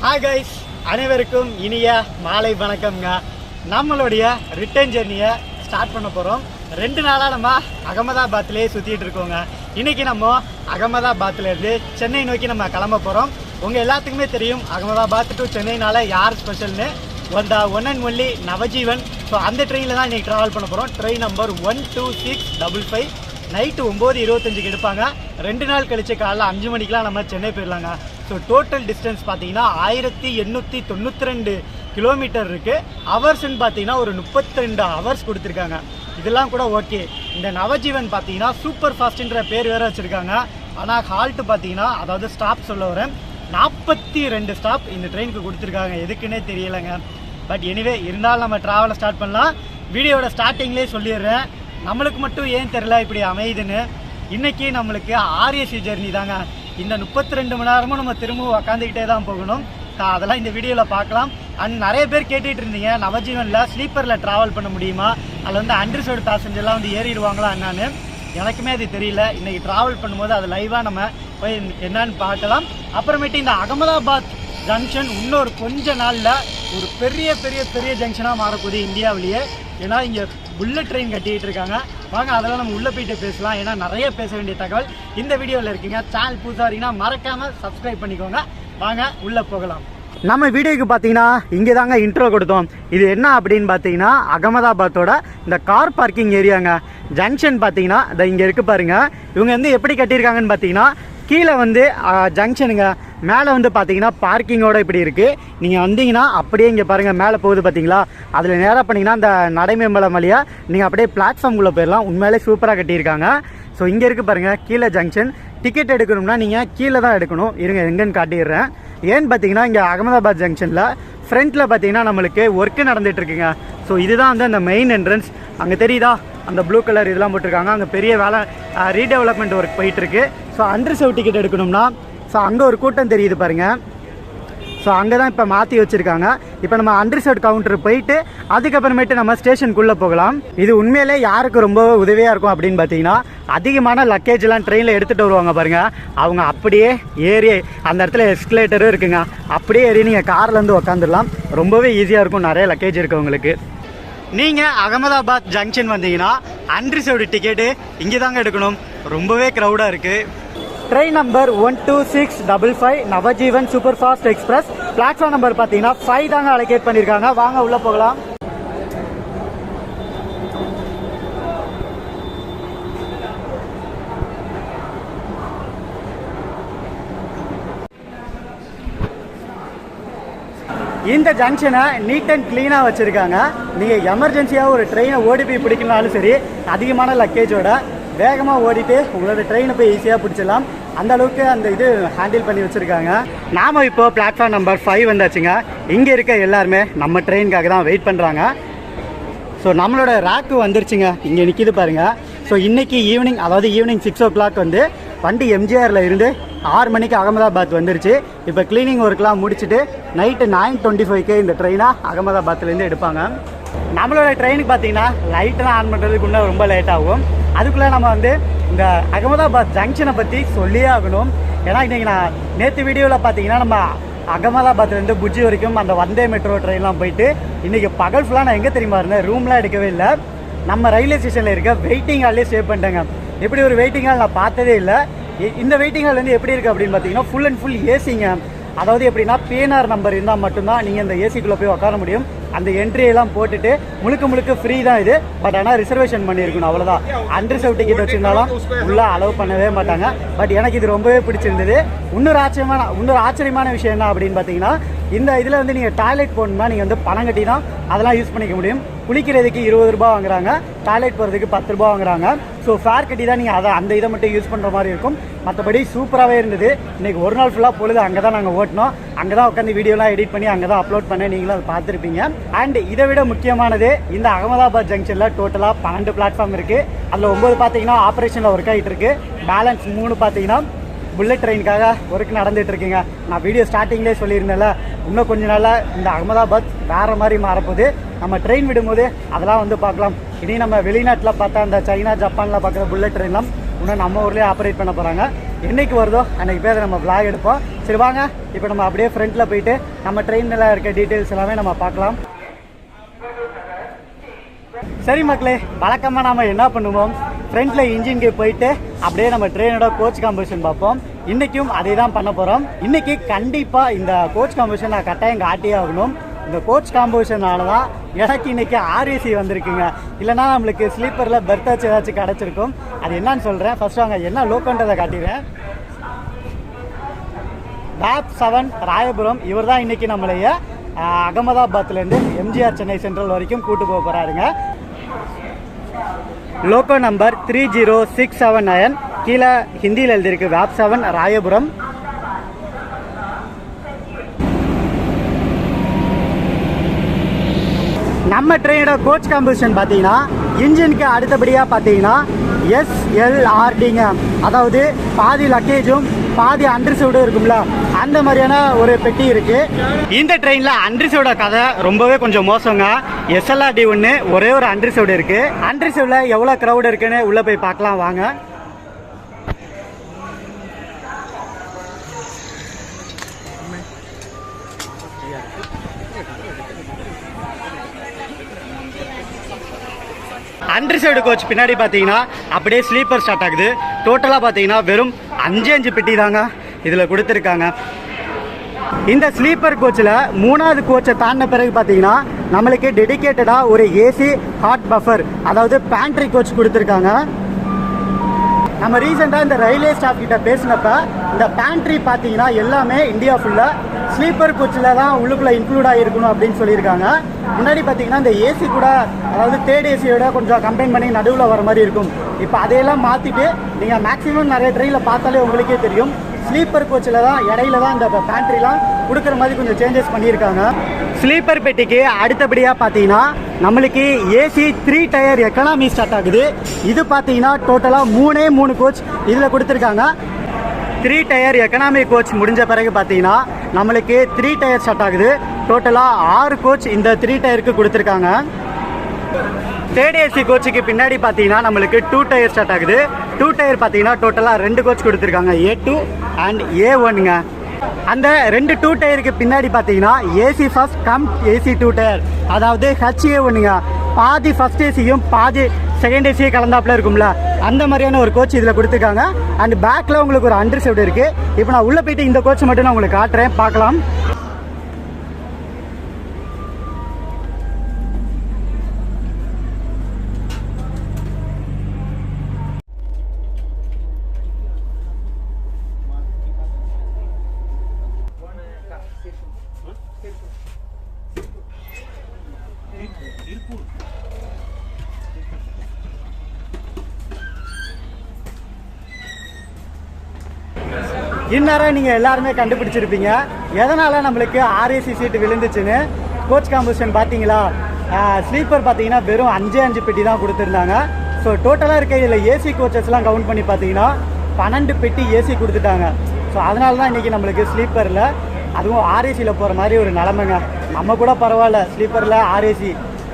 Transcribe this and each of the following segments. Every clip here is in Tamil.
ஹாய் கைஸ், அனைவருக்கும் இனிய மாலை வணக்கம்ங்க. நம்மளுடைய ரிட்டர்ன் ஜெர்னியை ஸ்டார்ட் பண்ண போகிறோம். 2 நாளாக நம்ம அகமதாபாத்லேயே சுற்றிட்டு இருக்கோங்க. இன்றைக்கி நம்ம அகமதாபாத்லேருந்து சென்னை நோக்கி நம்ம கிளம்ப போகிறோம். உங்கள் எல்லாத்துக்குமே தெரியும் அகமதாபாத் டு சென்னைனால யார் ஸ்பெஷல்னு. One and only Navajeevan. So அந்த ட்ரெயினில் தான் இன்றைக்கி ட்ராவல் பண்ண போகிறோம். Train number 12655. நைட்டு 9:25 எடுப்பாங்க. 2 நாள் கழிச்சு காலைல 5 மணிக்கெலாம் நம்ம சென்னை போயிடலாங்க. ஸோ டோட்டல் டிஸ்டன்ஸ் பார்த்தீங்கன்னா 1892 கிலோமீட்டர் இருக்குது. ஹவர்ஸ்ன்னு பார்த்தீங்கன்னா ஒரு 32 ஹவர்ஸ் கொடுத்துருக்காங்க. இதெல்லாம் கூட ஓகே. இந்த நவஜீவன் பார்த்தீங்கன்னா சூப்பர் ஃபாஸ்ட்டுன்ற பேர் வேறு வச்சுருக்காங்க. ஆனால் ஹால்ட்டு பார்த்தீங்கன்னா, அதாவது ஸ்டாப் சொல்ல வரேன், 42 ஸ்டாப் இந்த ட்ரெயினுக்கு கொடுத்துருக்காங்க. எதுக்குன்னே தெரியலைங்க. பட் எனிவே இருந்தாலும் நம்ம ட்ராவலை ஸ்டார்ட் பண்ணலாம். வீடியோட ஸ்டார்டிங்லேயே சொல்லிடுறேன், நம்மளுக்கு மட்டும் ஏன் தெரில இப்படி அமையுதுன்னு. இன்றைக்கி நம்மளுக்கு ஆர்ஏசி ஜெர்னி தாங்க. இந்த 32 மணி நேரமும் நம்ம திரும்பவும் உக்காந்துக்கிட்டே தான் போகணும். அதெல்லாம் இந்த வீடியோவில் பார்க்கலாம். அண்ட் நிறைய பேர் கேட்டுகிட்டு இருந்தீங்க, நவஜீவனில் ஸ்லீப்பரில் ட்ராவல் பண்ண முடியுமா, அதில் வந்து அன்ரிசர்வ்டு பேசஞ்சர்லாம் வந்து ஏறிடுவாங்களா என்னான்னு எனக்குமே அது தெரியல. இன்றைக்கி ட்ராவல் பண்ணும்போது அது லைவாக நம்ம போய் என்னன்னு பார்க்கலாம். அப்புறமேட்டு இந்த அகமதாபாத் ஜங்ஷன் இன்னொரு கொஞ்ச நாளில் ஒரு பெரிய பெரிய பெரிய ஜங்ஷனாக மாறப்போகுது இந்தியாவிலேயே. ஏன்னா இங்கே புல்லட் ட்ரெயின் கட்டிகிட்டு இருக்காங்க. வாங்க அதெல்லாம் நம்ம உள்ளே போயிட்டு பேசலாம். ஏன்னா நிறைய பேச வேண்டிய தகவல் இந்த வீடியோவில் இருக்குங்க. சேனல் புதுசாக இருக்கீங்கன்னா மறக்காமல் சப்ஸ்கிரைப் பண்ணிக்கோங்க. வாங்க உள்ளே போகலாம். நம்ம வீடியோக்கு பார்த்தீங்கன்னா இங்கே தாங்க இன்ட்ரோ கொடுத்தோம். இது என்ன அப்படின்னு பார்த்தீங்கன்னா அகமதாபாத்தோட இந்த கார் பார்க்கிங் ஏரியாங்க. ஜங்ஷன் பார்த்தீங்கன்னா இந்த இங்கே இருக்குது பாருங்கள். இவங்க வந்து எப்படி கட்டியிருக்காங்கன்னு பார்த்தீங்கன்னா, கீழே வந்து ஜங்ஷனுங்க, மேலே வந்து பார்த்தீங்கன்னா பார்க்கிங்கோட இப்படி இருக்குது. நீங்கள் வந்தீங்கன்னா அப்படியே இங்கே பாருங்கள், மேலே போகுது பார்த்தீங்களா, அதில் நேராக பண்ணிங்கன்னா அந்த நடைமேம்பலம் வழியாக நீங்கள் அப்படியே பிளாட்ஃபார்ம்குள்ளே போயிடலாம். உண்மையிலே சூப்பராக கட்டியிருக்காங்க. ஸோ இங்கே இருக்குது பாருங்கள் கீழே ஜங்ஷன். டிக்கெட் எடுக்கணும்னா நீங்கள் கீழே தான் எடுக்கணும். இருங்க எங்கேன்னு காட்டிடுறேன். ஏன்னு பார்த்தீங்கன்னா இங்கே அகமதாபாத் ஜங்ஷனில் ஃப்ரண்ட்டில் பார்த்தீங்கன்னா நம்மளுக்கு ஒர்க்கு நடந்துகிட்ருக்குங்க. ஸோ இதுதான் வந்து அந்த மெயின் என்ட்ரன்ஸ். அங்கே தெரியுதா அந்த ப்ளூ கலர் இதெல்லாம் போட்டிருக்காங்க. அங்கே பெரிய வேலை ரீடெவலப்மெண்ட் ஒர்க் போயிட்டுருக்கு. ஸோ அன்ரிசர்வ் டிக்கெட் எடுக்கணும்னா ஸோ அங்கே ஒரு கூட்டம் தெரியுது பாருங்கள். ஸோ அங்கே தான் இப்போ மாற்றி வச்சுருக்காங்க. இப்போ நம்ம அன்ரிசர்வ் கவுண்டர் போயிட்டு அதுக்கப்புறமேட்டு நம்ம ஸ்டேஷனுக்குள்ளே போகலாம். இது உண்மையிலே யாருக்கு ரொம்ப உதவியாக இருக்கும் அப்படின்னு பார்த்தீங்கன்னா, அதிகமான லக்கேஜ்லாம் ட்ரெயினில் எடுத்துகிட்டு வருவாங்க பாருங்கள். அவங்க அப்படியே ஏறி அந்த இடத்துல எஸ்கலேட்டரும் இருக்குங்க, அப்படியே ஏறி நீங்கள் கார்லேருந்து உக்காந்துடலாம். ரொம்பவே ஈஸியாக இருக்கும் நிறைய லக்கேஜ் இருக்கவங்களுக்கு. நீங்கள் அகமதாபாத் ஜங்ஷன் வந்தீங்கன்னா அன்ரிசர்வ்டு டிக்கெட்டு இங்கே தாங்க எடுக்கணும். ரொம்பவே க்ரௌடாக இருக்குது. Train number 12655 Navjivan super fast express. Platform number பார்த்தீங்கன்னா 5 தாங்க அலோகேட் பண்ணியிருக்காங்க. வாங்க உள்ளே போகலாம். இந்த ஜங்ஷனை நீட் அண்ட் க்ளீனாக வச்சுருக்காங்க. நீங்கள் எமர்ஜென்சியாக ஒரு ட்ரெயினை ஓடி போய் பிடிக்கணும்னாலும் சரி, அதிகமான லக்கேஜோட வேகமாக ஓடிட்டு உங்களோட ட்ரெயினை போய் ஈஸியாக பிடிச்சிடலாம். அந்த அளவுக்கு அந்த இது ஹேண்டில் பண்ணி வச்சுருக்காங்க. நாம் இப்போது பிளாட்ஃபார்ம் நம்பர் 5 வந்தாச்சுங்க. இங்கே இருக்க எல்லாருமே நம்ம ட்ரெயினுக்காக தான் வெயிட் பண்ணுறாங்க. ஸோ நம்மளோட ரேக்கு வந்துருச்சுங்க, இங்கே நிற்கிது பாருங்கள். ஸோ இன்றைக்கி ஈவினிங், அதாவது ஈவினிங் 6 o'clock வந்து வண்டி எம்ஜிஆரில் இருந்து 6 மணிக்கு அகமதாபாத் வந்துருச்சு. இப்போ க்ளீனிங் ஒர்க்லாம் முடிச்சுட்டு நைட்டு 9:25க்கு இந்த ட்ரெயினாக அகமதாபாத்லேருந்து எடுப்பாங்க. நம்மளோட ட்ரெயினுக்கு பார்த்தீங்கன்னா லைட்டெல்லாம் ஆன் பண்ணுறதுக்கு இன்னும் ரொம்ப லேட் ஆகும். அதுக்குள்ளே நம்ம வந்து இந்த அகமதாபாத் ஜங்ஷனை பற்றி சொல்லியே ஆகணும். ஏன்னா இன்றைக்கி நான் நேற்று வீடியோவில் பார்த்தீங்கன்னா நம்ம அகமதாபாத்லேருந்து புஜ்ஜி வரைக்கும் அந்த வந்தே மெட்ரோ ட்ரெயின்லாம் போயிட்டு இன்றைக்கி பகல் ஃபுல்லாக நான் எங்கே தெரியுமா இருந்தேன், ரூம்லாம் எடுக்கவே இல்லை. நம்ம ரயில்வே ஸ்டேஷனில் இருக்க வெயிட்டிங் ஹால்லே ஸ்டே பண்ணிட்டேங்க. எப்படி ஒரு வெயிட்டிங் ஹால் நான் பார்த்ததே இல்லை. இந்த வெயிட்டிங் ஹால் வந்து எப்படி இருக்குது அப்படின்னு பார்த்தீங்கன்னா ஃபுல் அண்ட் ஃபுல் ஏசிங்க. அதாவது எப்படின்னா PNR நம்பர் இருந்தால் மட்டும்தான் நீங்கள் இந்த ஏசிக்குள்ளே போய் உட்கார முடியும். அந்த என்ட்ரியெல்லாம் போட்டுட்டு முழுக்க ஃப்ரீ தான் இது. பட் ஆனால் ரிசர்வேஷன் பண்ணியிருக்கணும், அவ்வளோதான். அன்ரிசர்வ் டிக்கெட் வச்சுருந்தாலும் உள்ளே அலோவ் பண்ணவே மாட்டாங்க. பட் எனக்கு இது ரொம்பவே பிடிச்சிருந்தது. இன்னொரு ஆச்சரியமான விஷயம் என்ன அப்படின்னு பார்த்தீங்கன்னா, இந்த இதில் வந்து நீங்கள் டாய்லெட் போகணுன்னா நீங்கள் வந்து பணம் கட்டி தான் அதெல்லாம் யூஸ் பண்ணிக்க முடியும். குளிக்கிறதுக்கு 20 ரூபா வாங்குறாங்க, டாய்லெட் போகிறதுக்கு 10 ரூபா வாங்குறாங்க. ஸோ ஃபேர் கட்டி தான் நீங்கள் அந்த இதை மட்டும் யூஸ் பண்ணுற மாதிரி இருக்கும். மற்றபடி சூப்பராகவே இருந்தது. இன்றைக்கி ஒரு நாள் ஃபுல்லாக பொழுது அங்கே தான் நாங்கள் ஓட்டினோம். அங்கே தான் உட்காந்து வீடியோலாம் எடிட் பண்ணி அங்கே தான் அப்லோட் பண்ணேன். நீங்களும் அதை பார்த்துருப்பீங்க. அண்ட் இதை விட முக்கியமானது, இந்த அகமதாபாத் ஜங்ஷனில் டோட்டலாக 12 பிளாட்ஃபார்ம் இருக்குது. அதில் 9 பார்த்தீங்கன்னா ஆப்ரேஷனில் ஒர்க் ஆகிட்டு இருக்குது. பேலன்ஸ் 3 பார்த்தீங்கன்னா புல்லட் ட்ரெயினுக்காக ஒர்க் நடந்துகிட்டு இருக்குங்க. நான் வீடியோ ஸ்டார்டிங்லேயே சொல்லியிருந்தேன்ல, இன்னும் கொஞ்ச நாளில் இந்த அகமதாபாத் வேறு மாதிரி மாறப்போகுது. நம்ம ட்ரெயின் விடும்போது அதெல்லாம் வந்து பார்க்கலாம். இனி நம்ம வெளிநாட்டில் பார்த்தா அந்த சைனா ஜப்பானில் பார்க்குற புல்லட் ட்ரெயின்லாம் இன்னும் நம்ம ஊர்லேயே ஆப்ரேட் பண்ண போகிறாங்க. என்றைக்கு வருதோ அன்றைக்கி பேர் நம்ம vlog எடுப்போம். சரி வாங்க இப்போ நம்ம அப்படியே ஃப்ரண்ட்டில் போயிட்டு நம்ம ட்ரெயினில் இருக்க டீட்டெயில்ஸ் எல்லாமே நம்ம பார்க்கலாம். சரி மக்களே, வழக்கமாக நம்ம என்ன பண்ணுவோம், ஃப்ரண்ட்டில் இன்ஜினுக்கு போயிட்டு அப்படியே நம்ம ட்ரெயினோட கோச் காம்படிஷன் பார்ப்போம். இன்றைக்கும் அதே தான் பண்ண போகிறோம். இன்றைக்கி கண்டிப்பாக இந்த கோச் காம்படிஷன் நான் கட்டாயம் காட்டியே ஆகணும். இந்த கோச் காம்படிஷனால தான் எனக்கு இன்றைக்கி ஆர்ஏசி வந்திருக்குங்க. இல்லைனா நம்மளுக்கு ஸ்லீப்பரில் பெர்த்தாச்சு ஏதாச்சும் கிடச்சிருக்கும். அது என்னன்னு சொல்கிறேன். ஃபஸ்ட்டு வாங்க என்ன லோக்கன்றதை காட்டிடுறேன். வேப் 7 ராயபுரம். இவர் தான் இன்றைக்கி நம்மளைய அகமதாபாத்லேருந்து எம்ஜிஆர் சென்னை சென்ட்ரல் வரைக்கும் கூட்டு போக போகிறாருங்க. Loco number 30679. கீழே ஹிந்தியில் எழுதியிருக்கு வேப் 7 ராயபுரம். நம்ம ட்ரெயினோட கோச் காம்படிஷன் பார்த்தீங்கன்னா இன்ஜினுக்கு அடுத்தபடியாக பார்த்தீங்கன்னா SLRDங்க. அதாவது பாதி லக்கேஜும் பாதி அண்டர்சவுடும் இருக்கும்ல, அந்த மாதிரியான ஒரு பெட்டி இருக்குது. இந்த ட்ரெயினில் அண்டர்சவுட கதை ரொம்பவே கொஞ்சம் மோசங்க. SLRD ஒன்று ஒரே ஒரு அண்டர்சவுடு இருக்குது. அண்டர்சவுடில் எவ்வளோ க்ரௌட் இருக்குன்னு உள்ளே போய் பார்க்கலாம் வாங்க. அண்டர்சைடு கோச் பின்னாடி பார்த்தீங்கன்னா அப்படியே ஸ்லீப்பர் ஸ்டார்ட் ஆகுது. டோட்டலாக பார்த்தீங்கன்னா வெறும் 5 பெட்டி தாங்க இதில் கொடுத்துருக்காங்க. இந்த ஸ்லீப்பர் கோச்சில் 3வது கோச்சை தாண்டின பிறகு பார்த்தீங்கன்னா நம்மளுக்கு டெடிக்கேட்டடாக ஒரு ஏசி ஹாட் பஃபர், அதாவது பேண்ட்ரி கோச் கொடுத்துருக்காங்க. நம்ம ரீசெண்டாக இந்த ரயில்வே ஸ்டாஃப் கிட்ட பேசினப்ப இந்த பேண்ட்ரி பார்த்தீங்கன்னா எல்லாமே இந்தியா ஃபுல்லாக ஸ்லீப்பர் கோச்சில் தான் உள்ளுக்குள்ளே இன்க்ளூட் ஆகிருக்கணும் அப்படின்னு சொல்லியிருக்காங்க. முன்னாடி பார்த்தீங்கன்னா இந்த ஏசி கூட, அதாவது தேர்ட் ஏசியோட கொஞ்சம் கம்பைன் பண்ணி நடுவில் வர மாதிரி இருக்கும். இப்போ அதையெல்லாம் மாற்றிட்டு நீங்கள் மேக்ஸிமம் நிறைய ட்ரெயினில் பார்த்தாலே உங்களுக்கே தெரியும், ஸ்லீப்பர் கோச்சில் தான் இடையில தான் இந்த பேண்ட்ரிலாம் கொடுக்குற மாதிரி கொஞ்சம் சேஞ்சஸ் பண்ணியிருக்காங்க. ஸ்லீப்பர் பெட்டிக்கு அடுத்தபடியாக பார்த்தீங்கன்னா நம்மளுக்கு ஏசி 3 டயர் எக்கனாமி ஸ்டார்ட் ஆகுது. இது பார்த்தீங்கன்னா டோட்டலாக 3 கோச் இதில் கொடுத்துருக்காங்க. 3 டயர் எக்கனாமி கோச் முடிஞ்ச பிறகு பார்த்தீங்கன்னா நம்மளுக்கு 3 டயர் ஸ்டார்ட் ஆகுது. டோட்டலாக 6 கோச் இந்த 3 டயருக்கு கொடுத்துருக்காங்க. தேர்ட் ஏசி கோச்சுக்கு பின்னாடி பார்த்தீங்கன்னா நம்மளுக்கு 2 டயர் ஸ்டார்ட் ஆகுது. 2 டயர் பார்த்தீங்கன்னா டோட்டலாக 2 கோச் கொடுத்துருக்காங்க, A2 அண்ட் A1ங்க. அந்த 2 டயருக்கு பின்னாடி பார்த்தீங்கன்னா AC first cum AC 2 tier, அதாவது HA1ங்க. பாதி ஃபர்ஸ்ட் ஏசியும் பாதி செகண்ட் ஏசியும் கலந்தாப்புல இருக்கும்ல, அந்த மாதிரியான ஒரு கோச் இதில் கொடுத்துருக்காங்க. அண்ட் பேக்கில் உங்களுக்கு ஒரு அண்டர்சவுட் இருக்குது. இப்போ நான் உள்ளே போயிட்டு இந்த கோச் மட்டும் நான் உங்களுக்கு காட்டுறேன், பார்க்கலாம். இந்நேரம் நீங்கள் எல்லாருமே கண்டுபிடிச்சிருப்பீங்க எதனால் நம்மளுக்கு ஆர்ஏசி சீட்டு விழுந்துச்சுன்னு. கோச் காம்படிஷன் பார்த்தீங்களா, ஸ்லீப்பர் பார்த்தீங்கன்னா வெறும் 5 பெட்டி தான் கொடுத்துருந்தாங்க. ஸோ டோட்டலாக இருக்க இதில் ஏசி கோச்சஸ்லாம் கவுண்ட் பண்ணி பார்த்தீங்கன்னா 12 பெட்டி ஏசி கொடுத்துட்டாங்க. ஸோ அதனால தான் இன்றைக்கி நம்மளுக்கு ஸ்லீப்பரில், அதுவும் ஆர்ஏசியில் போகிற மாதிரி ஒரு நிலமைங்க. நம்ம கூட பரவாயில்ல, ஸ்லீப்பரில் ஆர்ஏசி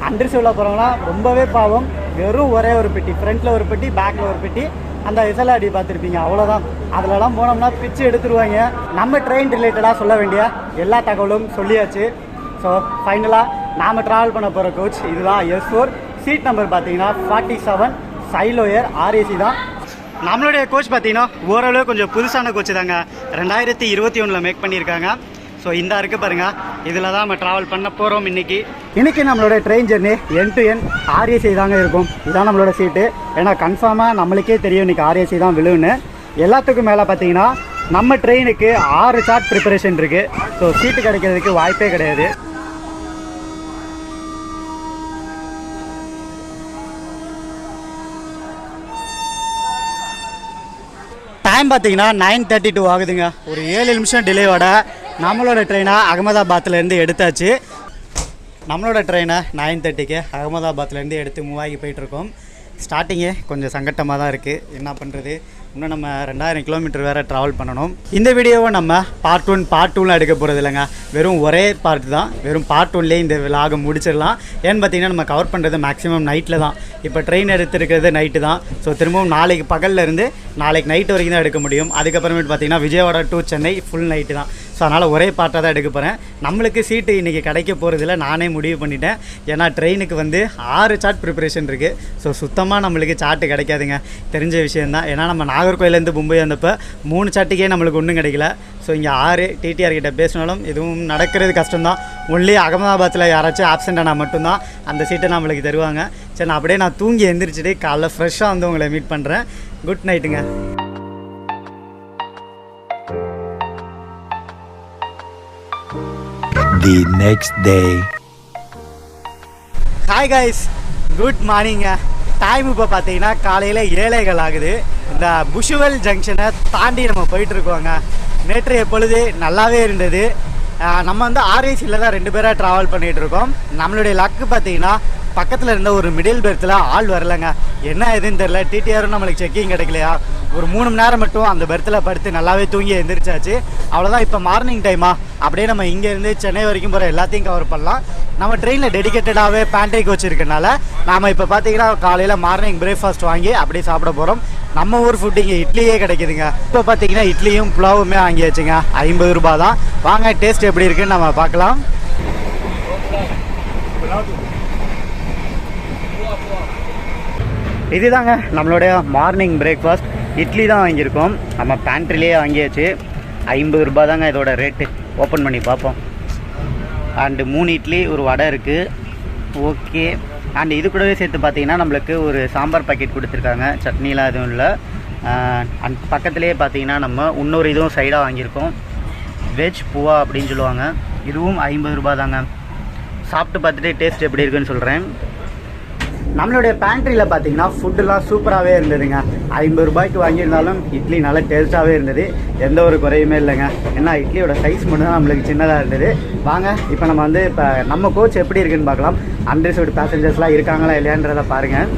அண்டர்சவுடில் போகிறவங்களாம் ரொம்பவே பாவம். வெறும் ஒரே ஒரு பெட்டி, ஃப்ரண்ட்டில் ஒரு பெட்டி, பேக்கில் ஒரு பெட்டி, அந்த SLRD பார்த்துருப்பீங்க, அவ்வளோதான். அதிலலாம் போனோம்னா பிச்சு எடுத்துருவாங்க. நம்ம ட்ரெயின் ரிலேட்டடாக சொல்ல வேண்டிய எல்லா தகவலும் சொல்லியாச்சு. ஸோ ஃபைனலாக நாம் ட்ராவல் பண்ண போகிற கோச் இதுதான் S4. சீட் நம்பர் பார்த்தீங்கன்னா 47, சைலோயர் ஆர்ஏசி தான். நம்மளுடைய கோச் பார்த்தீங்கன்னா ஓரளவு கொஞ்சம் புதுசான கோச் தாங்க, 2021 மேக் பண்ணியிருக்காங்க. ஸோ இந்த இருக்குது பாருங்கள், இதில் தான் நம்ம ட்ராவல் பண்ண போகிறோம் இன்றைக்கி நம்மளோட train journey end to end RAC தாங்க இருக்கும். இதுதான் நம்மளோட சீட்டு. ஏன்னா கன்ஃபார்மாக நம்மளுக்கே தெரியும் இன்றைக்கி ஆர்ஏசி தான் விழுன்னு. எல்லாத்துக்கும் மேலே பார்த்தீங்கன்னா நம்ம ட்ரெயினுக்கு 6 சார்ட் ப்ரிப்பரேஷன் இருக்குது. ஸோ சீட்டு கிடைக்கிறதுக்கு வாய்ப்பே கிடையாது. டைம் பார்த்தீங்கன்னா 9:32 ஆகுதுங்க. ஒரு 7 நிமிஷம் டிலேவோட நம்மளோட ட்ரெயினை அகமதாபாத்லேருந்து எடுத்தாச்சு. நம்மளோட ட்ரெயினை 9:30க்கு அகமதாபாத்லேருந்து எடுத்து மூவ் ஆகி போயிட்டுருக்கோம். ஸ்டார்டிங்கே கொஞ்சம் சங்கட்டமாக தான் இருக்குது. என்ன பண்ணுறது, இன்னும் நம்ம 2000 கிலோமீட்டர் வேறு ட்ராவல் பண்ணணும். இந்த வீடியோவை நம்ம பார்ட் 1 பார்ட் 2லாம் எடுக்க போகிறது இல்லைங்க. வெறும் ஒரே பார்ட் தான். வெறும் பார்ட் 1லேயே இந்த விலாகை முடிச்சிடலாம். ஏன்னு பார்த்தீங்கன்னா நம்ம கவர் பண்ணுறது மேக்ஸிமம் நைட்டில் தான். இப்போ ட்ரெயின் எடுத்துருக்கிறது நைட்டு தான். ஸோ திரும்பவும் நாளைக்கு பகலில் இருந்து நாளைக்கு நைட்டு வரைக்கும் தான் எடுக்க முடியும். அதுக்கப்புறமேட்டு பார்த்தீங்கன்னா Vijayawada to Chennai full night தான். ஸோ அதனால் ஒரே பார்ட்டாக தான் எடுக்க போகிறேன். நம்மளுக்கு சீட்டு இன்றைக்கி கிடைக்க போகிறதில்ல, நானே முடிவு பண்ணிட்டேன். ஏன்னா ட்ரெயினுக்கு வந்து 6 சார்ட் ப்ரிப்பரேஷன் இருக்குது. ஸோ சுத்தமாக நம்மளுக்கு சார்ட்டு கிடைக்காதுங்க, தெரிஞ்ச விஷயந்தான். ஏன்னா நம்ம நாகர்கோயிலேருந்து மும்பை வந்தப்போ 3 சார்ட்டுக்கே நம்மளுக்கு ஒன்றும் கிடைக்கல. ஸோ இங்கே 6 டிடிஆர் கிட்ட பேசினாலும் எதுவும் நடக்கிறது கஷ்டம்தான். ஒன்லி அகமதாபாத்தில் யாராச்சும் ஆப்சென்ட் ஆனால் மட்டும்தான் அந்த சீட்டை நம்மளுக்கு தருவாங்க. சரி, நான் அப்படியே தூங்கி எந்திரிச்சிட்டு காலைல ஃப்ரெஷ்ஷாக வந்து உங்களை மீட் பண்ணுறேன். குட் நைட்டுங்க. The next day. Hi guys, good மார்னிங்க. டைம் இப்போ பார்த்தீங்கன்னா காலையில் 7:15 ஆகுது. இந்த புஷுவல் ஜங்ஷனை தாண்டி நம்ம போயிட்டுருக்கோங்க. நேற்றைய பொழுது நல்லாவே இருந்தது. நம்ம வந்து ஆர்ஏசியில் தான் 2 பேராக ட்ராவல் பண்ணிகிட்ருக்கோம். நம்மளுடைய லக்கு பார்த்தீங்கன்னா பக்கத்தில் இருந்த ஒரு மிடில் பெர்த்தில் ஆள் வரலைங்க. என்ன எதுன்னு தெரில. டிடிஆரும் நம்மளுக்கு செக்கிங் கிடைக்கலையா. ஒரு 3 மணி நேரம் மட்டும் அந்த பெர்த்தில் படுத்து நல்லாவே தூங்கி எந்திரிச்சாச்சு. அவ்வளோதான். இப்போ மார்னிங் டைமா அப்படியே நம்ம இங்கேருந்து சென்னை வரைக்கும் போகிற எல்லாத்தையும் கவர் பண்ணலாம். நம்ம ட்ரெயினில் டெடிக்கேட்டடாகவே பேண்ட்ரி கோச் இருக்கனால நாம் இப்போ பார்த்தீங்கன்னா காலையில் மார்னிங் பிரேக்ஃபாஸ்ட் வாங்கி அப்படியே சாப்பிட போகிறோம். நம்ம ஊர் ஃபுட்டு இங்கே இட்லியே கிடைக்குதுங்க. இப்போ பார்த்தீங்கன்னா இட்லியும் புலாவுமே வாங்கியாச்சுங்க. 50 ரூபா தான். வாங்க டேஸ்ட் எப்படி இருக்குன்னு நம்ம பார்க்கலாம். இதுதாங்க நம்மளுடைய மார்னிங் பிரேக்ஃபாஸ்ட். இட்லி தான் வாங்கியிருக்கோம். நம்ம பேண்ட்ரிலேயே வாங்கியாச்சு. 50 ரூபா தாங்க இதோட ரேட்டு. ஓப்பன் பண்ணி பார்ப்போம். அண்டு 3 இட்லி, ஒரு வடை இருக்குது. ஓகே. அண்ட் இது கூடவே சேர்த்து பார்த்தீங்கன்னா நம்மளுக்கு ஒரு சாம்பார் பாக்கெட் கொடுத்துருக்காங்க. சட்னிலாம் எதுவும் இல்லை. அண்ட் பக்கத்துலேயே பார்த்தீங்கன்னா நம்ம இன்னொரு இதுவும் சைடாக வாங்கியிருக்கோம். வெஜ் பூவா அப்படின்னு சொல்லுவாங்க. இதுவும் 50 ரூபா தாங்க. சாப்பிட்டு பார்த்துட்டு டேஸ்ட் எப்படி இருக்குன்னு சொல்கிறேன். நம்மளுடைய பேண்ட்ரியில் பார்த்தீங்கன்னா ஃபுட்டுலாம் சூப்பராகவே இருந்ததுங்க. 50 ரூபாய்க்கு வாங்கியிருந்தாலும் இட்லி நல்லா டேஸ்ட்டாகவே இருந்தது. எந்த ஒரு குறையுமே இல்லைங்க. ஏன்னா இட்லியோட சைஸ் மட்டும் தான் நம்மளுக்கு சின்னதாக இருந்தது. வாங்க இப்போ நம்ம வந்து இப்போ நம்ம கோச் எப்படி இருக்குன்னு பார்க்கலாம். அன்ரிசர்வ்டு பேசஞ்சர்ஸ்லாம் இருக்காங்களா இல்லையான்றதை பாருங்கள்.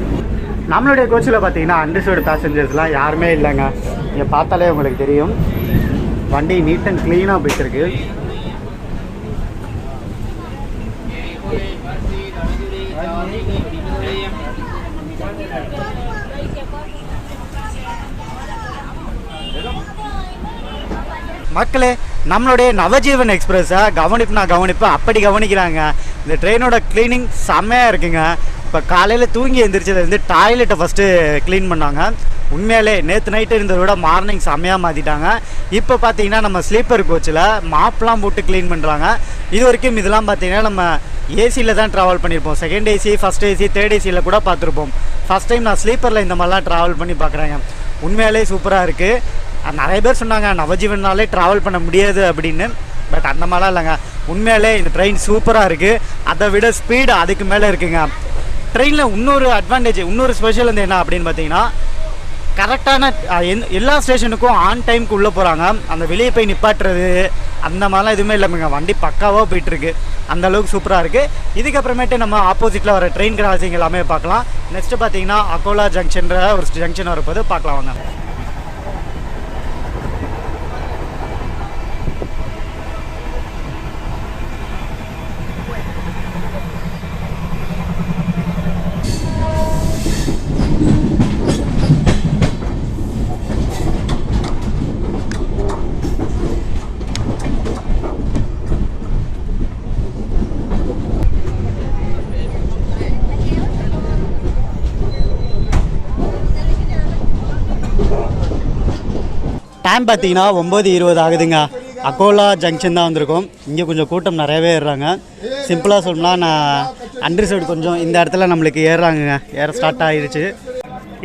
நம்மளுடைய கோச்சில் பார்த்தீங்கன்னா அன்ரிசர்வ்டு பேசஞ்சர்ஸ்லாம் யாருமே இல்லைங்க. இங்கே பார்த்தாலே உங்களுக்கு தெரியும். வண்டி நீட் அண்ட் க்ளீனாக போயிட்டுருக்கு. மக்களே, நம்மளுடைய நவஜீவன் எக்ஸ்பிரஸை கவனிப்பு அப்படி கவனிக்கிறாங்க. இந்த ட்ரெயினோட க்ளீனிங் செம்மையாக இருக்குங்க. இப்போ காலையில் தூங்கி எழுந்திரிச்சதுலேருந்து டாய்லெட்டை ஃபஸ்ட்டு க்ளீன் பண்ணாங்க. உண்மையிலே நேற்று நைட்டு இருந்ததை விட மார்னிங் செம்மையாக மாற்றிட்டாங்க. இப்போ பார்த்தீங்கன்னா நம்ம ஸ்லீப்பர் கோச்சில் மாப்லாம் போட்டு க்ளீன் பண்ணுறாங்க. இது வரைக்கும் இதெல்லாம் பார்த்தீங்கன்னா நம்ம ஏசியில் தான் ட்ராவல் பண்ணியிருப்போம். Second AC, first AC, third ஏசியில் கூட பார்த்துருப்போம். ஃபஸ்ட் டைம் நான் ஸ்லீப்பரில் இந்த மாதிரிலாம் ட்ராவல் பண்ணி பார்க்குறேங்க. உண்மையிலே சூப்பராக இருக்குது. நிறைய பேர் சொன்னாங்க நவஜீவனாலே ட்ராவல் பண்ண முடியாது அப்படின்னு. பட் அந்த மாதிரிலாம் இல்லைங்க. உண்மையிலே இந்த ட்ரெயின் சூப்பராக இருக்குது. அதை விட ஸ்பீடு அதுக்கு மேலே இருக்குங்க. ட்ரெயினில் இன்னொரு அட்வான்டேஜ், இன்னொரு ஸ்பெஷல் வந்து என்ன அப்படின்னு பார்த்தீங்கன்னா கரெக்டான எல்லா ஸ்டேஷனுக்கும் ஆன் டைமுக்கு உள்ளே போகிறாங்க. அந்த வெளியே போய் நிப்பாட்டுறது அந்த மாதிரிலாம் எதுவுமே இல்லைங்க. வண்டி பக்காவாக போயிட்டுருக்கு. அந்தளவுக்கு சூப்பராக இருக்குது. இதுக்கப்புறமேட்டு நம்ம ஆப்போசிட்டில் வர ட்ரெயின் கிராசிங் எல்லாமே பார்க்கலாம். நெக்ஸ்ட்டு பார்த்தீங்கன்னா அகோலா ஜங்ஷன்ற ஒரு ஜங்ஷன் வரப்போது பார்க்கலாம் வாங்க. டைம் பார்த்தீங்கன்னா 9:20 ஆகுதுங்க. அகோலா ஜங்ஷன் தான் வந்திருக்கோம். இங்கே கொஞ்சம் கூட்டம் நிறையவே ஏறுறாங்க. சிம்பிளாக சொல்லணும்னா நான் அன்ரிசர்வ்டு கொஞ்சம் இந்த இடத்துல நம்மளுக்கு ஏறுறாங்க. ஏற ஸ்டார்ட் ஆகிடுச்சு.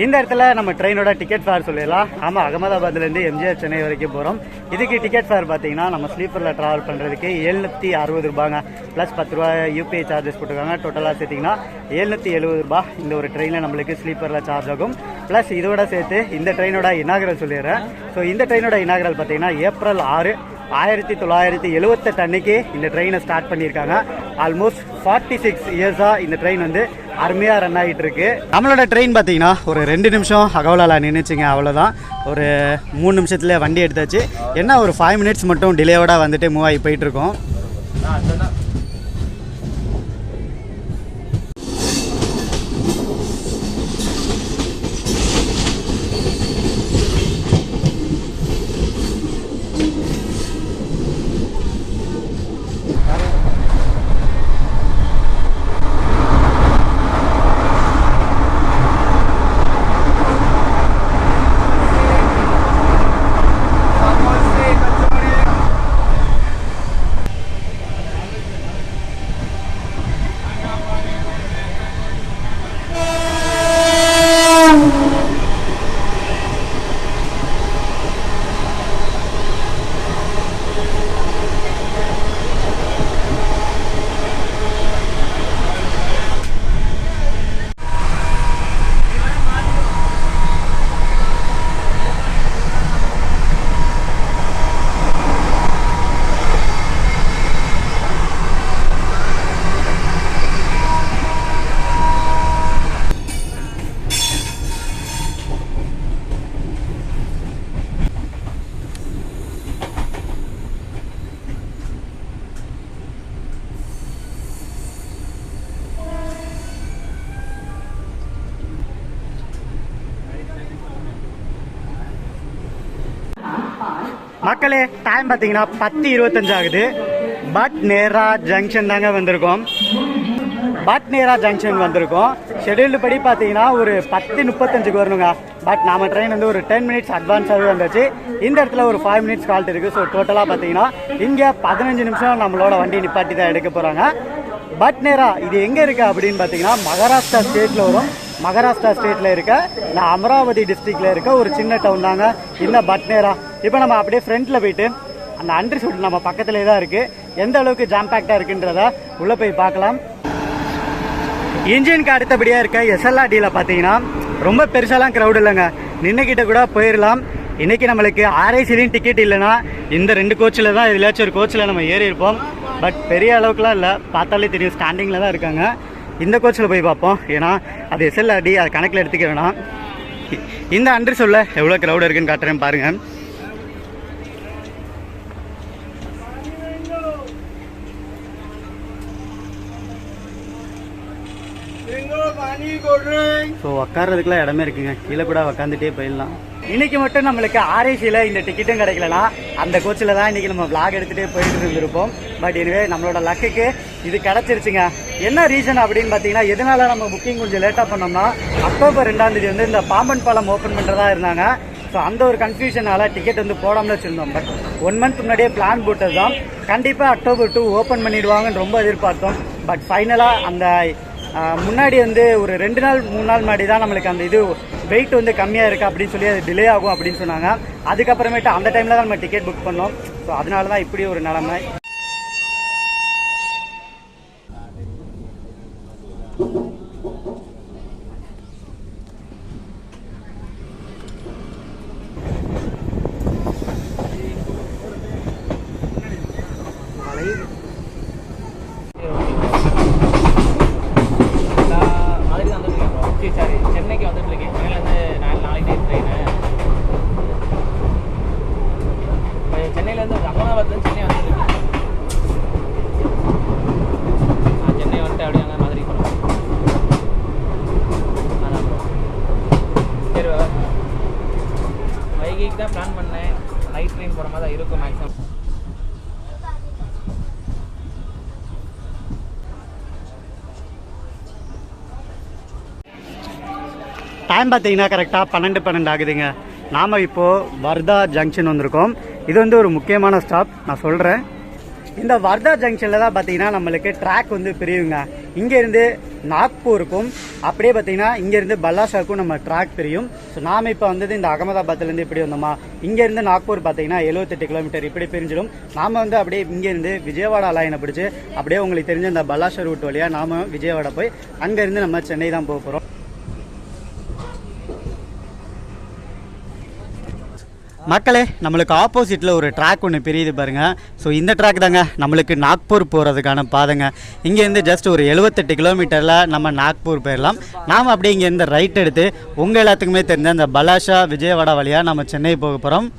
இந்த இடத்துல நம்ம ட்ரெயினோட டிக்கெட் ஃபேர் சொல்லிடலாம். ஆமாம், அகமதாபாத்லேருந்து எம்ஜிஆர் சென்னை வரைக்கும் போகிறோம். இதுக்கு டிக்கெட் ஃபேர் பார்த்தீங்கன்னா நம்ம ஸ்லீப்பரில் ட்ராவல் பண்ணுறதுக்கு 760 ரூபாங்க. ப்ளஸ் 10 ரூபா யூபிஐ சார்ஜஸ் போட்டுருக்காங்க. டோட்டலாக சேர்த்திங்கன்னா 770 ரூபா இந்த ஒரு ட்ரெயினில் நம்மளுக்கு ஸ்லீப்பரில் சார்ஜ் ஆகும். ப்ளஸ் இதோட சேர்த்து இந்த ட்ரெயினோட இனாகரல் சொல்லிடுறேன். ஸோ இந்த ட்ரெயினோட இனாகரல் பார்த்தீங்கன்னா ஏப்ரல் 6, 1978 அன்னைக்கு இந்த ட்ரெயினை ஸ்டார்ட் பண்ணியிருக்காங்க. ஆல்மோஸ்ட் 46 இயர்ஸாக இந்த ட்ரெயின் வந்து அருமையாக ரன் ஆகிட்டு இருக்கு. நம்மளோட ட்ரெயின் பார்த்தீங்கன்னா ஒரு 2 நிமிஷம் அகவலால நின்றுச்சுங்க, அவ்வளோதான். ஒரு 3 நிமிஷத்துல வண்டி எடுத்தாச்சு. என்ன ஒரு 5 மினிட்ஸ் மட்டும் டிலேவோட வந்துட்டு மூவ் ஆகி போயிட்டுருக்கோம். மக்களே, டைம் பார்த்தீங்கன்னா 10:25 ஆகுது. பட்நேரா ஜங்ஷன் தாங்க வந்திருக்கோம். பட்நேரா ஜங்ஷன் வந்திருக்கோம். ஷெடியூல்டு படி பார்த்தீங்கன்னா ஒரு 10:35க்கு வரணுங்க. பட் நாம ட்ரெயின் வந்து ஒரு 10 மினிட்ஸ் அட்வான்ஸாகவே வந்துச்சு. இந்த இடத்துல ஒரு 5 மினிட்ஸ் கால்ட் இருக்குது. ஸோ டோட்டலாக பார்த்தீங்கன்னா இங்கே 15 நிமிஷம் நம்மளோட வண்டி நிப்பாட்டி தான் எடுக்க போகிறாங்க. பட்நேரா இது எங்கே இருக்குது அப்படின்னு பார்த்தீங்கன்னா மகாராஷ்டிரா ஸ்டேட்டில் வரும். மகாராஷ்டிரா ஸ்டேட்டில் இருக்க இந்த அமராவதி டிஸ்ட்ரிக்டில் இருக்க ஒரு சின்ன டவுன் தாங்க இந்த பட்நேரா. இப்போ நம்ம அப்படியே ஃப்ரண்ட்டில் போயிட்டு அந்த அண்டர் ஷூட் நம்ம பக்கத்துலேயே தான் இருக்குது. எந்த அளவுக்கு ஜாம் பேக்டாக இருக்குன்றத உள்ளே போய் பார்க்கலாம். இன்ஜினுக்கு அடுத்தபடியாக இருக்க எஸ்எல்ஆர்டியில் பார்த்தீங்கன்னா ரொம்ப பெருசாலாம் க்ரௌட் இல்லைங்க. நின்றுக்கிட்ட கூட போயிடலாம். இன்றைக்கி நம்மளுக்கு ஆர்ஐசிலையும் டிக்கெட் இல்லைன்னா இந்த 2 கோச்சில் தான் எதுலாச்சும் ஒரு கோச்சில் நம்ம ஏறி இருப்போம். பட் பெரிய அளவுக்குலாம் இல்லை, பார்த்தாலே தெரியும் ஸ்டாண்டிங்கில் தான் இருக்காங்க. இந்த கோச்சில் போய் பார்ப்போம். ஏன்னா அது எஸ்எல்ஆர்டி, அது கணக்கில் எடுத்துக்க வேணாம். இந்த அண்டர் சொல்ல எவ்வளோ க்ரௌட் இருக்குன்னு காட்டுறேன் பாருங்கள். ஸோ உட்கார்றதுக்குலாம் இடமே இருக்குங்க. கீழே கூட உட்காந்துட்டே போயிடலாம். இன்னைக்கு மட்டும் நம்மளுக்கு ஆர்ஐசியில் இந்த டிக்கெட்டும் கிடைக்கலனா அந்த கோச்சில் தான் இன்றைக்கி நம்ம விளாக் எடுத்துகிட்டே போயிட்டு இருந்திருப்போம். பட் எனவே நம்மளோட லக்குக்கு இது கிடச்சிருச்சுங்க. என்ன ரீசன் அப்படின்னு பார்த்தீங்கன்னா, எதனால நம்ம புக்கிங் கொஞ்சம் லேட்டாக பண்ணோம்னா அக்டோபர் 2ஆம் தேதி வந்து இந்த பாம்பன் பாலம் ஓப்பன் பண்ணுறதா இருந்தாங்க. ஸோ அந்த ஒரு கன்ஃபியூஷனால் டிக்கெட் வந்து போடாமல் வச்சுருந்தோம். பட் 1 மந்த் முன்னாடியே பிளான் போட்டது தான். கண்டிப்பாக அக்டோபர் 2 ஓப்பன் பண்ணிடுவாங்கன்னு ரொம்ப எதிர்பார்த்தோம். பட் ஃபைனலாக அந்த முன்னாடி வந்து ஒரு 2 நாள் 3 நாள் முன்னாடி தான் நம்மளுக்கு அந்த இது வெயிட் வந்து கம்மியாக இருக்குது அப்படின்னு சொல்லி அது டிலே ஆகும் அப்படின்னு சொன்னாங்க. அதுக்கப்புறமேட்டு அந்த டைமில் தான் நம்ம டிக்கெட் புக் பண்ணோம். ஸோ அதனால தான் இப்படி ஒரு நிலைமை. சென்னைக்கு வந்துட்டு இருக்கேன். சென்னையிலேருந்து நாளைக்கு ட்ரெயின். சென்னையிலேருந்து அகமதாபாத்லேருந்து சென்னை வந்துட்டு சென்னை வந்துட்டு அப்படியே அங்கே மாதிரி போகிறோம். அதான் சரி, வைகைக்கு தான் பிளான் பண்ணேன். நைட் ட்ரெயின் போகிற மாதிரி தான் இருக்கும் மேக்ஸிமம். டைம் பார்த்தீங்கன்னா கரெக்டாக 12 ஆகுதுங்க. நாம் இப்போது வர்தா ஜங்ஷன் வந்திருக்கோம். இது வந்து ஒரு முக்கியமான ஸ்டாப், நான் சொல்கிறேன். இந்த வர்தா ஜங்ஷனில் தான் பார்த்தீங்கன்னா நம்மளுக்கு ட்ராக் வந்து பிரியுங்க. இங்கேருந்து நாக்பூருக்கும் அப்படியே பார்த்தீங்கன்னா இங்கேருந்து பல்லாஷாவுக்கும் நம்ம ட்ராக் பிரியும். ஸோ நாம் இப்போ வந்தது இந்த அகமதாபாத்லேருந்து இப்படி வந்தோமா, இங்கேருந்து நாக்பூர் பார்த்தீங்கன்னா 78 கிலோமீட்டர் இப்படி பிரிஞ்சிடும். நாம் வந்து அப்படியே இங்கேருந்து விஜயவாடா லைனை பிடிச்சி அப்படியே உங்களுக்கு தெரிஞ்ச இந்த பல்லாஷா ரூட் வழியாக நாம் விஜயவாடா போய் அங்கேருந்து நம்ம சென்னை தான் போக போகிறோம். மக்களே, நம்மளுக்கு ஆப்போசிட்டில் ஒரு ட்ராக் ஒன்று பிரியுது பாருங்கள். ஸோ இந்த ட்ராக் தாங்க நம்மளுக்கு நாக்பூர் போகிறதுக்கான பாதைங்க. இங்கேருந்து ஜஸ்ட் ஒரு 78 கிலோமீட்டரில் நம்ம நாக்பூர் போயிடலாம். நாம் அப்படியே இங்கேருந்து ரைட் எடுத்து உங்கள் எல்லாத்துக்குமே தெரிஞ்ச அந்த பலாஷா விஜயவாடா வழியாக நம்ம சென்னை போக போகிறோம்.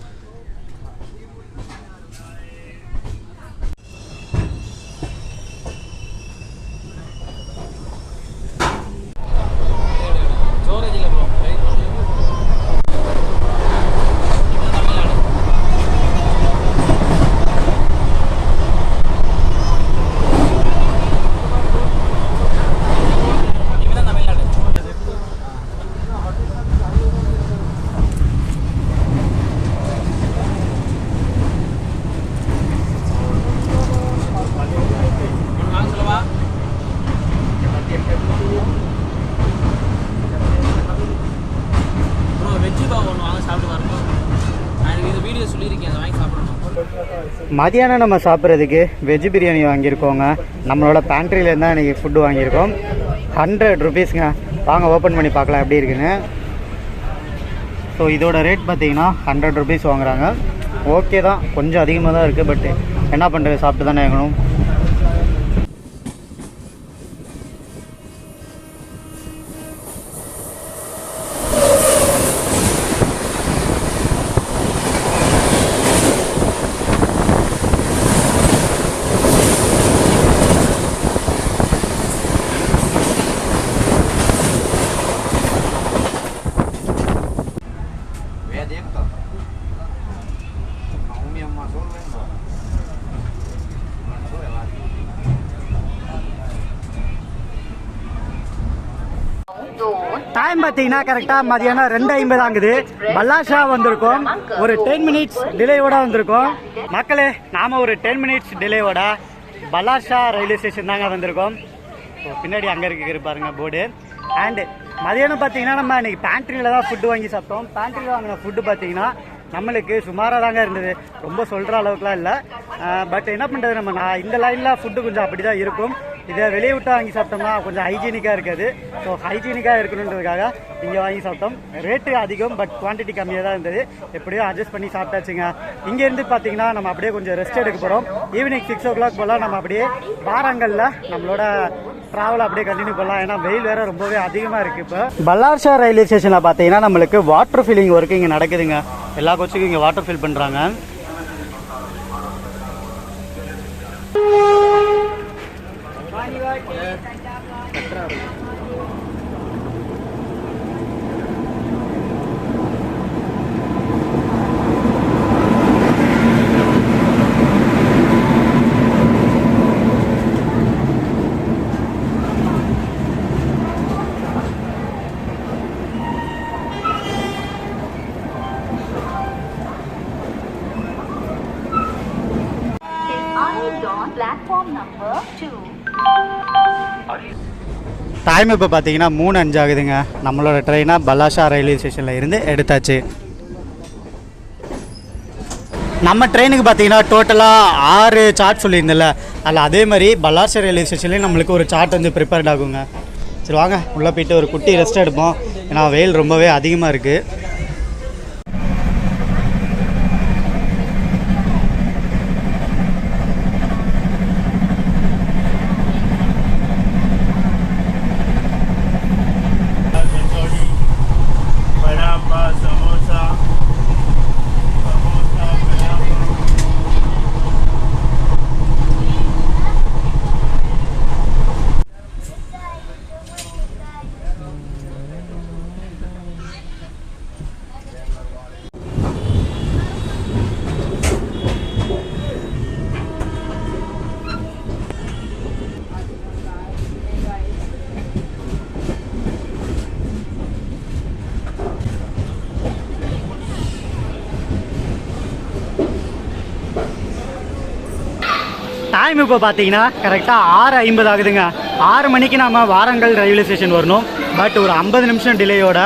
மதியானம் நம்ம சாப்பிட்றதுக்கு வெஜ் பிரியாணி வாங்கியிருக்கோங்க. நம்மளோட பேண்ட்ரியிலேருந்து தான் இன்றைக்கி ஃபுட்டு வாங்கியிருக்கோம். 100 ருபீஸ்ங்க. வாங்க ஓப்பன் பண்ணி பார்க்கலாம் எப்படி இருக்குன்னு. ஸோ இதோட ரேட் பார்த்தீங்கன்னா 100 ருபீஸ் வாங்குறாங்க. ஓகே தான், கொஞ்சம் அதிகமாக தான் இருக்குது. பட் என்ன பண்ணுறது, சாப்பிட்டு தானே ஆகணும். டைம் பார்த்தீங்கன்னா கரெக்டாக மதியானம் 2:50 ஆகுது. பலாஷா வந்திருக்கோம். ஒரு 10 மினிட்ஸ் டிலேவோட வந்திருக்கோம். மக்களே, நாம் ஒரு 10 மினிட்ஸ் டிலேவோட பலாஷா ரயில்வே ஸ்டேஷன் தாங்க வந்திருக்கோம். ஸோ பின்னாடி அங்கே இருக்கு பாருங்க போர்டு. அண்டு மதியானம் பார்த்தீங்கன்னா நம்ம இன்றைக்கி பேண்ட்ரியில் தான் ஃபுட்டு வாங்கி சாப்பிட்டோம். பேண்ட்ரியில் வாங்கின ஃபுட்டு பார்த்தீங்கன்னா நம்மளுக்கு சுமாராக தாங்க இருந்தது, ரொம்ப சொல்கிற அளவுக்குலாம் இல்லை. பட் என்ன பண்ணுறது, நம்ம இந்த லைனில் ஃபுட்டு கொஞ்சம் அப்படி தான் இருக்கும். இதை வெளியே விட்டு வாங்கி சாப்பிட்டோம்னா கொஞ்சம் ஹைஜீனிக்காக இருக்காது. ஸோ ஹைஜீனிக்காக இருக்கணுன்றதுக்காக இங்கே வாங்கி சாப்பிட்டோம். ரேட்டு அதிகம், பட் குவான்டிட்டி கம்மியாக தான் இருந்தது. எப்படியோ அட்ஜஸ்ட் பண்ணி சாப்பிட்டாச்சுங்க. இங்கேருந்து பார்த்தீங்கன்னா நம்ம அப்படியே கொஞ்சம் ரெஸ்ட் எடுக்க போகிறோம். ஈவினிங் 6 o'clock போல் நம்ம அப்படியே வாரங்களில் நம்மளோட ட்ராவல் அப்படியே கண்டினியூ பண்ணலாம். ஏன்னா வெயில் வேறு ரொம்பவே அதிகமாக இருக்குது. இப்போ பலாஷா ரயில்வே ஸ்டேஷனில் பார்த்தீங்கன்னா நம்மளுக்கு வாட்டர் ஃபில்லிங் ஒர்க்கு இங்கே நடக்குதுங்க. எல்லா கோச்சுக்கும் இங்கே வாட்டர் ஃபில் பண்ணுறாங்க. டைம் இப்போ பார்த்தீங்கன்னா 3:05 ஆகுதுங்க. நம்மளோட ட்ரெயினை பலாஷா ரயில்வே ஸ்டேஷனில் இருந்து எடுத்தாச்சு. நம்ம ட்ரெயினுக்கு பார்த்தீங்கன்னா டோட்டலாக 6 சார்ட் சொல்லியிருந்தில்ல, அதில் அதே மாதிரி பலாஷா ரயில்வே ஸ்டேஷன்லேயும் நம்மளுக்கு ஒரு சார்ட் வந்து ப்ரிப்பேர்ட் ஆகுங்க. சரி வாங்க உள்ளே போய்ட்டு ஒரு குட்டி ரெஸ்ட் எடுப்போம். ஏன்னா வெயில் ரொம்பவே அதிகமாக இருக்குது. டைம் இப்போ பார்த்தீங்கன்னா கரெக்டாக 6:50 ஆகுதுங்க. 6 மணிக்கு நம்ம வாரங்கல் ரயில்வே ஸ்டேஷன் வரணும். பட் ஒரு 50 நிமிஷம் டிலேயோட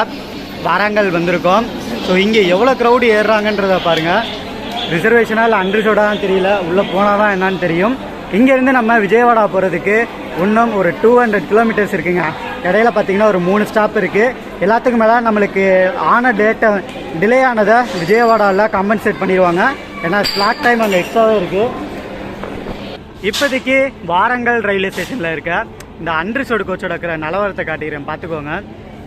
வாரங்கல் வந்திருக்கோம். ஸோ இங்கே எவ்வளோ க்ரௌடு ஏறுறாங்கன்றதை பாருங்கள். ரிசர்வேஷனாக இல்லை அன்ரிசர்வ்டாக தெரியல, உள்ளே போனால் தான் என்னன்னு தெரியும். இங்கேருந்து நம்ம விஜயவாடா போகிறதுக்கு இன்னும் ஒரு 200 கிலோமீட்டர்ஸ் இருக்குங்க. இடையில பார்த்தீங்கன்னா ஒரு 3 ஸ்டாப் இருக்குது. எல்லாத்துக்கும் மேலே நம்மளுக்கு ஆன டேட்டை டிலே ஆனதை விஜயவாடாவில் கம்பன்சேட் பண்ணிடுவாங்க. ஏன்னா ஸ்லாட் டைம் அங்கே எக்ஸ்ட்ராவே இருக்குது. இப்போதைக்கு வாரங்கல் ரயில்வே ஸ்டேஷனில் இருக்க இந்த அன்ரிசர்வ்டு கோச்சோட இருக்கிற நிலவரத்தை காட்டிக்கிறேன், பார்த்துக்கோங்க.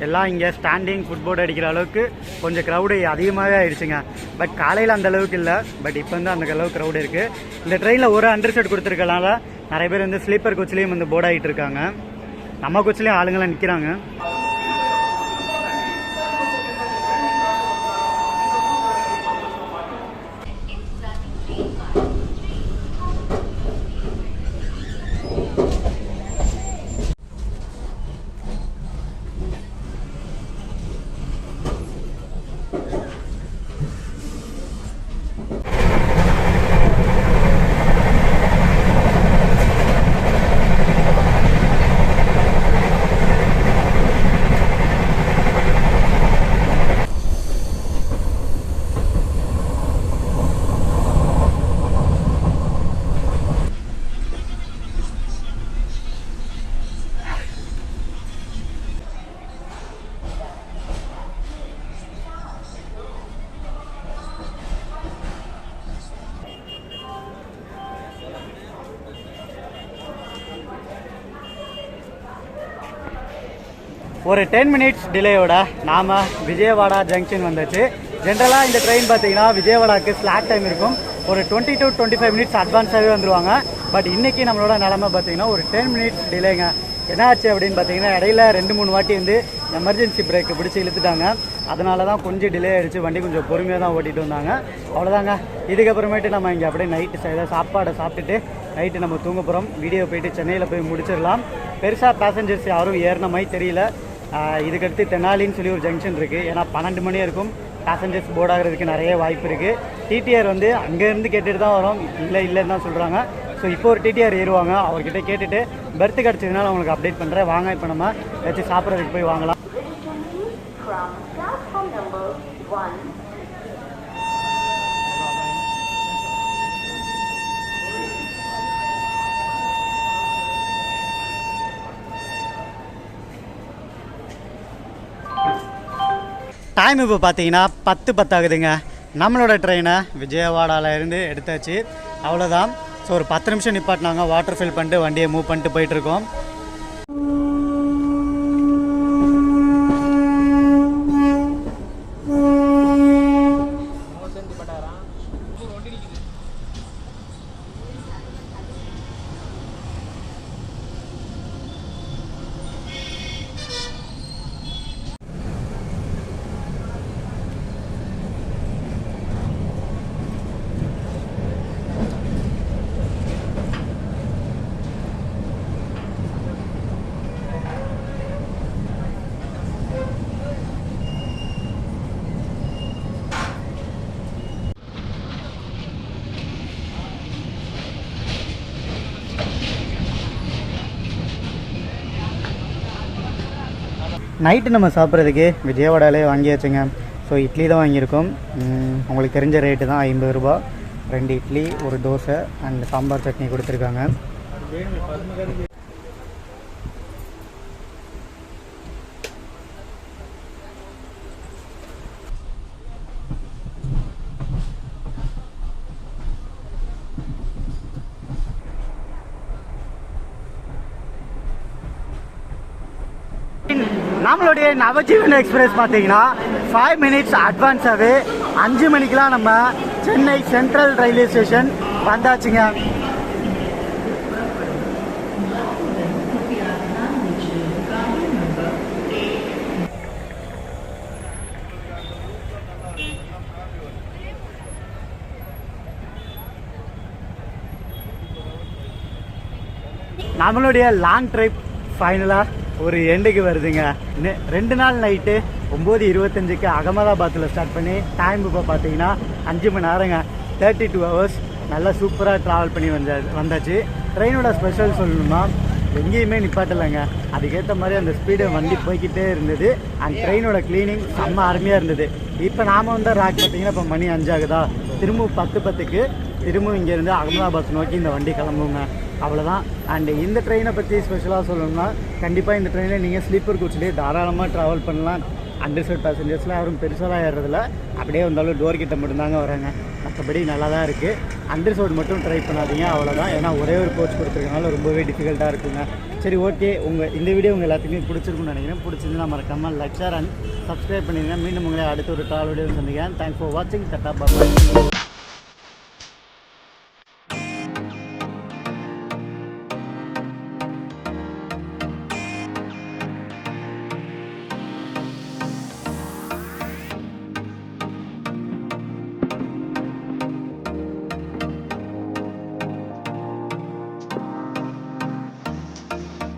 எல்லாம் இங்கே ஸ்டாண்டிங் ஃபுட்போர்டு அடிக்கிற அளவுக்கு கொஞ்சம் க்ரௌடு அதிகமாகவே ஆயிடுச்சுங்க. பட் காலையில் அந்த அளவுக்கு இல்லை, பட் இப்போ வந்து அந்த அளவுக்கு க்ரௌடு இருக்குது. இந்த ட்ரெயினில் ஒரு அண்டர்செட் கொடுத்துருக்கனால நிறைய பேர் வந்து ஸ்லீப்பர் கோச்லேயும் வந்து போர்ட் ஆகிட்டு இருக்காங்க. நம்ம கோச்லேயும் ஆளுங்களாம் நிற்கிறாங்க. ஒரு 10 மினிட்ஸ் டிலேயோட நாம் விஜயவாடா ஜங்ஷன் வந்துச்சு. ஜென்ரலாக இந்த ட்ரெயின் பார்த்தீங்கன்னா விஜயவாடாவுக்கு ஸ்லாட் டைம் இருக்கும். ஒரு 20 to 25 மினிட்ஸ் அட்வான்ஸாகவே வந்துடுவாங்க. பட் இன்றைக்கி நம்மளோட நிலமை பார்த்தீங்கன்னா ஒரு 10 மினிட்ஸ் டிலேங்க. என்னாச்சு அப்படின்னு பார்த்தீங்கன்னா இடையில 2-3 வாட்டி வந்து எமர்ஜென்சி பிரேக்கு பிடிச்சி இழுத்துட்டாங்க. அதனால தான் கொஞ்சம் டிலே ஆகிடுச்சு. வண்டி கொஞ்சம் பொறுமையாக தான் ஓட்டிகிட்டு வந்தாங்க. அவ்வளோதாங்க. இதுக்கப்புறமேட்டு நம்ம இங்கே அப்படியே நைட்டு சாப்பாடை சாப்பிட்டுட்டு நைட்டு நம்ம தூங்க போகிறோம். வீடியோ போயிட்டு சென்னையில் போய் முடிச்சிடலாம். பெருசாக பேசஞ்சர்ஸ் யாரும் ஏறின மாதிரி தெரியல. இதுக்கடுத்து தெனாலின்னு சொல்லி ஒரு ஜங்ஷன் இருக்குது. ஏன்னா 12 மணி இருக்கும். பேசஞ்சர்ஸ் போர்ட் ஆகிறதுக்கு நிறைய வாய்ப்பு இருக்குது. டிடிஆர் வந்து அங்கேருந்து கேட்டுட்டு தான் வரோம், இல்லைன்னு தான் சொல்கிறாங்க. ஸோ இப்போ ஒரு டிடிஆர் ஏறுவாங்க. அவர்கிட்ட கேட்டுட்டு பெர்த்து கிடச்சதுனால அவங்களுக்கு அப்டேட் பண்ணுறேன். வாங்க இப்போ நம்ம ஏதாச்சும் சாப்பிட்றதுக்கு போய் வாங்கலாம். டைம் இப்போ பார்த்தீங்கன்னா 10:10 ஆகுதுங்க. நம்மளோட ட்ரெயினை விஜயவாடாவில் இருந்து எடுத்தாச்சு. அவ்வளோதான். ஸோ ஒரு 10 நிமிஷம் நிப்பாட்டினாங்க. வாட்டர் ஃபில் பண்ணிட்டு வண்டியை மூவ் பண்ணிட்டு போயிட்டுருக்கோம். நைட்டு நம்ம சாப்பிட்றதுக்கு விஜயவாடாலே வாங்கியாச்சுங்க. ஸோ இட்லி தான் வாங்கியிருக்கோம். உங்களுக்கு தெரிஞ்ச ரேட்டு தான், 50 ரூபா. 2 இட்லி, ஒரு தோசை அண்ட் சாம்பார் சட்னி கொடுத்துருக்காங்க. நம்மளுடைய நவஜீவன் எக்ஸ்பிரஸ் பார்த்தீங்கன்னா 5 மினிட்ஸ் அட்வான்ஸாகவே 5 மணிக்கெலாம் நம்ம சென்னை சென்ட்ரல் ரயில்வே ஸ்டேஷன் வந்தாச்சுங்க. நம்மளுடைய லாங் ட்ரிப் ஃபைனலாக ஒரு எண்டுக்கு வருதுங்க. 2 நாள் நைட்டு 9:25க்கு அகமதாபாத்தில் ஸ்டார்ட் பண்ணி டைம் இப்போ பார்த்தீங்கன்னா 5 மணி நேரங்க. 32 ஹவர்ஸ் நல்லா சூப்பராக ட்ராவல் பண்ணி வந்தாச்சு. ட்ரெயினோட ஸ்பெஷல் சொல்லணுமா, எங்கேயுமே நிப்பாட்டலைங்க. அதுக்கேற்ற மாதிரி அந்த ஸ்பீடு வண்டி போய்கிட்டே இருந்தது. அண்ட் ட்ரெயினோட க்ளீனிங் செம்ம அருமையாக இருந்தது. இப்போ நாம் வந்து ரேக் பார்த்தீங்கன்னா இப்போ மணி 5 ஆகுதா, திரும்ப 10:10க்கு திரும்ப இங்கேருந்து அகமதாபாத் நோக்கி இந்த வண்டி கிளம்புங்க. அவ்வளோதான். அண்டு இந்த ட்ரெயினை பற்றி ஸ்பெஷலாக சொல்லணும்னா கண்டிப்பாக இந்த ட்ரெயினில் நீங்கள் ஸ்லீப்பர் கோச்லேயே தாராளமாக ட்ராவல் பண்ணலாம். அண்டர்சோட் பேசஞ்சர்ஸ்லாம் யாரும் பெருசாலாம் ஏறுறதில்ல, அப்படியே வந்தாலும் டோர் கிட்ட மட்டும்தாங்க வராங்க. மற்றபடி நல்லா தான் இருக்குது. அண்டர்சோட் மட்டும் ட்ரை பண்ணாதீங்க, அவ்வளோதான். ஏன்னா ஒரே ஒரு கோச் கொடுத்துருக்கனால ரொம்பவே டிஃபிகல்ட்டாக இருக்குங்க. சரி, ஓகே, இந்த வீடியோ உங்கள் எல்லாத்துக்குமே பிடிச்சிருக்குன்னு நினைக்கிறேன். பிடிச்சிருந்தா மறக்காமல் லைக், ஷேர் அண்ட் சப்ஸ்கிரைப் பண்ணிடுங்க. மீண்டும் உங்களை அடுத்த ஒரு ட்ராவல் வீடியோ சந்திக்கிறேன். தேங்க்ஸ் ஃபார் வாட்சிங். டாடா, பாய்.